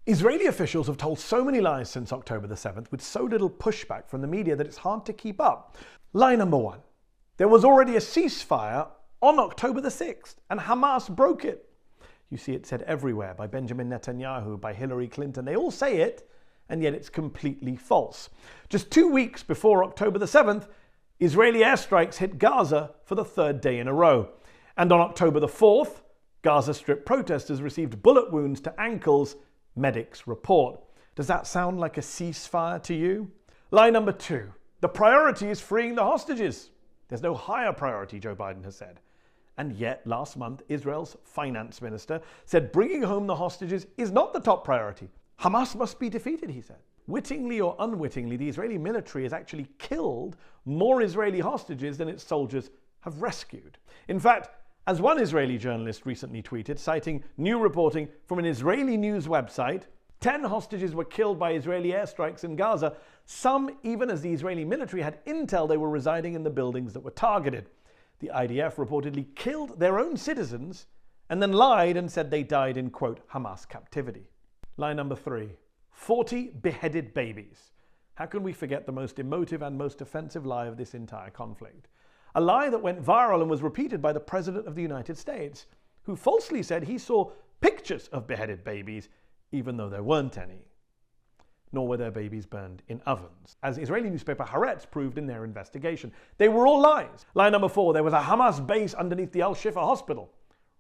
Israeli officials have told so many lies since October the 7th with so little pushback from the media that it's hard to keep up. Lie number one. There was already a ceasefire on October the 6th and Hamas broke it. You see it said everywhere by Benjamin Netanyahu, by Hillary Clinton. They all say it, and yet it's completely false. Just 2 weeks before October the 7th, Israeli airstrikes hit Gaza for the third day in a row. And on October the 4th, Gaza Strip protesters received bullet wounds to ankles, medics report. Does that sound like a ceasefire to you? Lie number two. The priority is freeing the hostages. There's no higher priority, Joe Biden has said. And yet, last month, Israel's finance minister said bringing home the hostages is not the top priority. Hamas must be defeated, he said. Wittingly or unwittingly, the Israeli military has actually killed more Israeli hostages than its soldiers have rescued. In fact, as one Israeli journalist recently tweeted, citing new reporting from an Israeli news website, 10 hostages were killed by Israeli airstrikes in Gaza, some even as the Israeli military had intel they were residing in the buildings that were targeted. The IDF reportedly killed their own citizens and then lied and said they died in, quote, Hamas captivity. Lie number three. 40 beheaded babies. How can we forget the most emotive and most offensive lie of this entire conflict? A lie that went viral and was repeated by the President of the United States, who falsely said he saw pictures of beheaded babies, even though there weren't any. Nor were their babies burned in ovens, as Israeli newspaper Haaretz proved in their investigation. They were all lies. Lie number four, there was a Hamas base underneath the Al-Shifa hospital.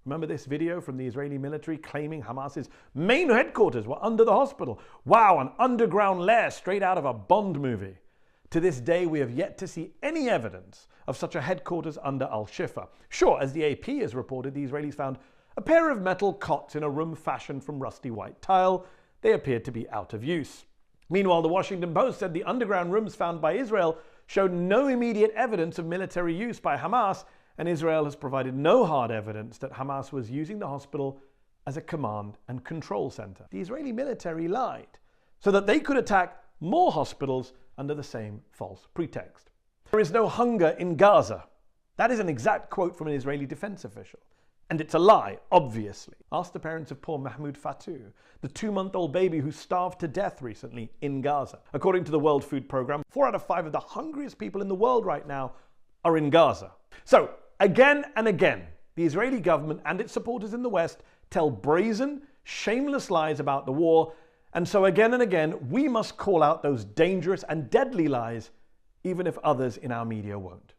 Remember this video from the Israeli military claiming Hamas's main headquarters were under the hospital? Wow, an underground lair straight out of a Bond movie. To this day, we have yet to see any evidence of such a headquarters under Al-Shifa. Sure, as the AP has reported, the Israelis found a pair of metal cots in a room fashioned from rusty white tile. They appeared to be out of use. Meanwhile, the Washington Post said the underground rooms found by Israel showed no immediate evidence of military use by Hamas, and Israel has provided no hard evidence that Hamas was using the hospital as a command and control center. The Israeli military lied so that they could attack more hospitals under the same false pretext. There is no hunger in Gaza. That is an exact quote from an Israeli defense official. And it's a lie, obviously. Ask the parents of poor Mahmoud Fatou, the 2-month-old baby who starved to death recently in Gaza. According to the World Food Programme, 4 out of 5 of the hungriest people in the world right now are in Gaza. So, again and again, the Israeli government and its supporters in the West tell brazen, shameless lies about the war, and so again and again, we must call out those dangerous and deadly lies, even if others in our media won't.